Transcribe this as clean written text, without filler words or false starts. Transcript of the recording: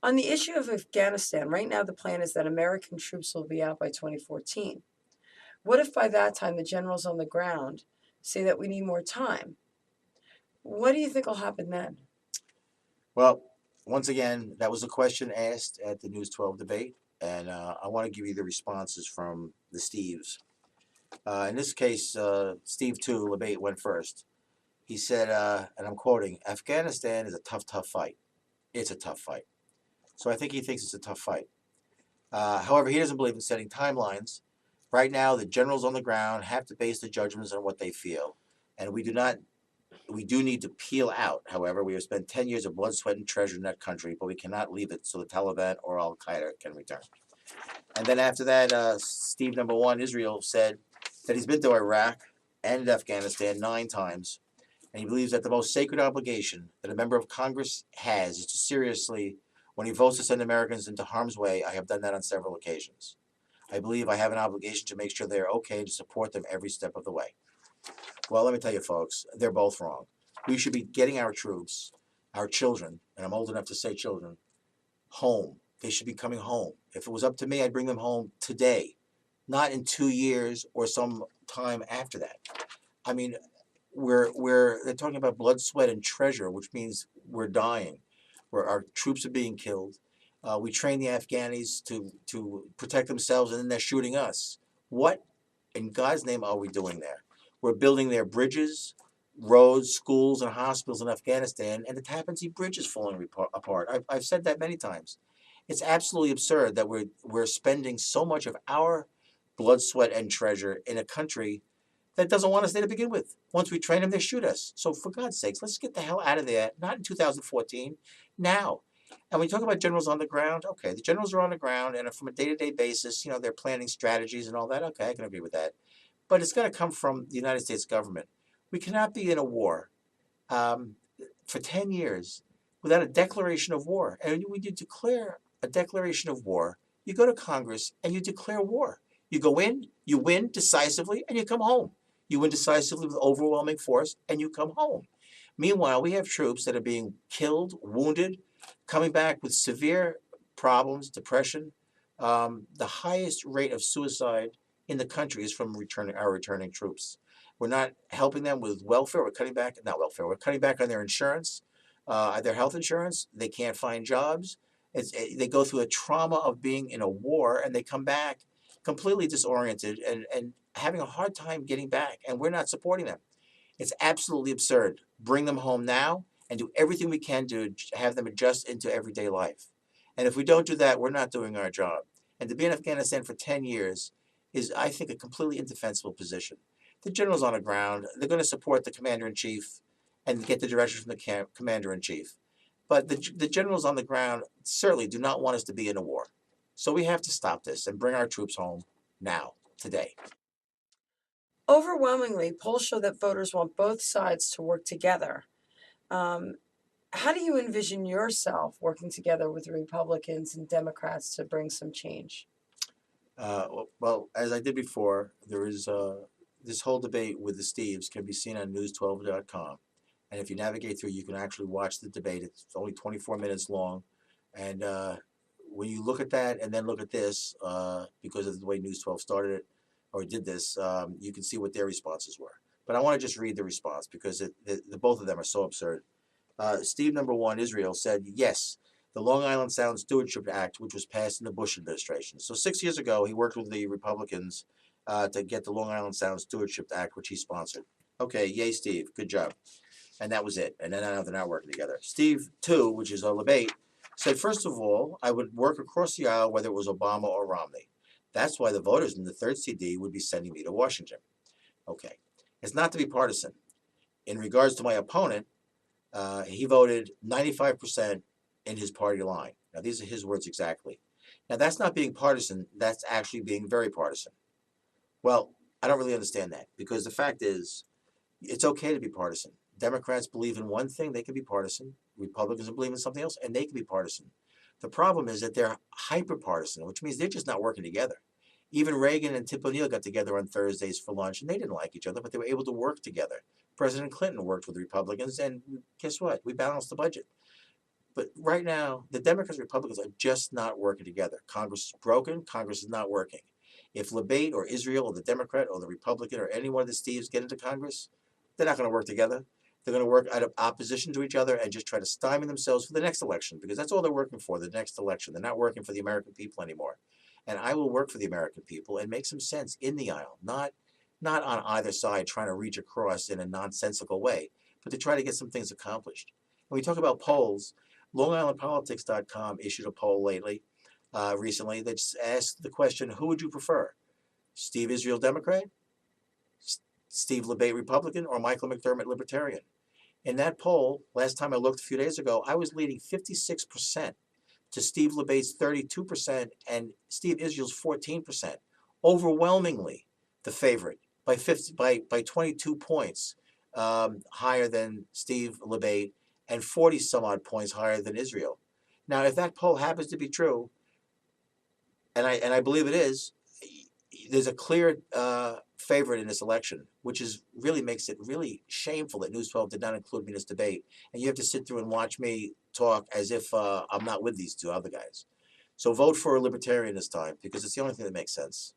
On the issue of Afghanistan, right now the plan is that American troops will be out by 2014. What if by that time the generals on the ground say that we need more time? What do you think will happen then? Well, once again, that was a question asked at the News 12 debate, and I want to give you the responses from the Steves. In this case, Steve 2, Lebate, went first. He said, and I'm quoting, Afghanistan is a tough, tough fight. It's a tough fight. So I think he thinks it's a tough fight. However, he doesn't believe in setting timelines. Right now, the generals on the ground have to base the judgments on what they feel. And we do need to peel out. However, we have spent 10 years of blood, sweat, and treasure in that country, but we cannot leave it so the Taliban or Al Qaeda can return. And then after that, Steve number one, Israel, said that he's been to Iraq and Afghanistan 9 times, and he believes that the most sacred obligation that a member of Congress has is to seriously, when he votes to send Americans into harm's way, I have done that on several occasions. I believe I have an obligation to make sure they are okay and to support them every step of the way. Well, let me tell you, folks, they're both wrong. We should be getting our troops, our children, and I'm old enough to say children, home. They should be coming home. If it was up to me, I'd bring them home today, not in 2 years or some time after that. I mean, they're talking about blood, sweat, and treasure, which means we're dying, where our troops are being killed. We train the Afghanis to protect themselves, and then they're shooting us. What in God's name are we doing there? We're building their bridges, roads, schools, and hospitals in Afghanistan, and the Tappan Zee Bridge is falling apart. I've said that many times. It's absolutely absurd that we're spending so much of our blood, sweat, and treasure in a country that doesn't want us there to begin with. Once we train them, they shoot us. So for God's sakes, let's get the hell out of there. Not in 2014, now. And when you talk about generals on the ground, okay, the generals are on the ground, and from a day-to-day basis, they're planning strategies and all that. Okay, I can agree with that. But it's got to come from the United States government. We cannot be in a war for 10 years without a declaration of war. And when you declare a declaration of war, you go to Congress and you declare war. You go in, you win decisively, and you come home. You win decisively with overwhelming force, and you come home. Meanwhile, we have troops that are being killed, wounded, coming back with severe problems, depression. The highest rate of suicide in the country is from our returning troops. We're not helping them with welfare. We're cutting back, not welfare. We're cutting back on their insurance, their health insurance. They can't find jobs. They go through a trauma of being in a war, and they come back completely disoriented and having a hard time getting back. And we're not supporting them. It's absolutely absurd. Bring them home now and do everything we can to have them adjust into everyday life. And if we don't do that, we're not doing our job. And to be in Afghanistan for 10 years is, I think, a completely indefensible position. The generals on the ground, they're going to support the commander-in-chief and get the direction from the commander-in-chief. But the generals on the ground certainly do not want us to be in a war. So we have to stop this and bring our troops home now, today. Overwhelmingly, polls show that voters want both sides to work together. How do you envision yourself working together with Republicans and Democrats to bring some change? Well, as I did before, there is this whole debate with the Steves can be seen on news12.com. And if you navigate through, you can actually watch the debate. It's only 24 minutes long. And when you look at that and then look at this, because of the way News 12 started it or did this, you can see what their responses were. But I want to just read the response because the both of them are so absurd. Steve number one, Israel, said, yes, the Long Island Sound Stewardship Act, which was passed in the Bush administration. So 6 years ago, he worked with the Republicans to get the Long Island Sound Stewardship Act, which he sponsored. Okay, yay, Steve. Good job. And that was it. And then now they're not working together. Steve 2, which is a Lebate, said, first of all, I would work across the aisle whether it was Obama or Romney. That's why the voters in the third CD would be sending me to Washington. Okay. It's not to be partisan. In regards to my opponent, he voted 95% in his party line. Now, these are his words exactly. Now, that's not being partisan. That's actually being very partisan. Well, I don't really understand that because the fact is, it's okay to be partisan. Democrats believe in one thing, they can be partisan. Republicans believe in something else, and they can be partisan. The problem is that they're hyper-partisan, which means they're just not working together. Even Reagan and Tip O'Neill got together on Thursdays for lunch, and they didn't like each other, but they were able to work together. President Clinton worked with the Republicans, and guess what? We balanced the budget. But right now, the Democrats and Republicans are just not working together. Congress is broken. Congress is not working. If Lebate or Israel or the Democrat or the Republican or any one of the Steves get into Congress, they're not going to work together. They're going to work out of opposition to each other and just try to stymie themselves for the next election, because that's all they're working for, the next election. They're not working for the American people anymore. And I will work for the American people and make some sense in the aisle, not on either side trying to reach across in a nonsensical way, but to try to get some things accomplished. When we talk about polls, LongIslandPolitics.com issued a poll recently, that asked the question, who would you prefer? Steve Israel, Democrat, Steve Lebate, Republican, or Michael McDermott, Libertarian? In that poll, last time I looked a few days ago, I was leading 56% to Steve Lebate's 32% and Steve Israel's 14%. Overwhelmingly the favorite by 22 points, higher than Steve Lebate and 40 some odd points higher than Israel. Now, if that poll happens to be true, and I believe it is, there's a clear favorite in this election, which is really makes it really shameful that News 12 did not include me in this debate, and you have to sit through and watch me talk as if I'm not with these two other guys. So vote for a libertarian this time, because it's the only thing that makes sense.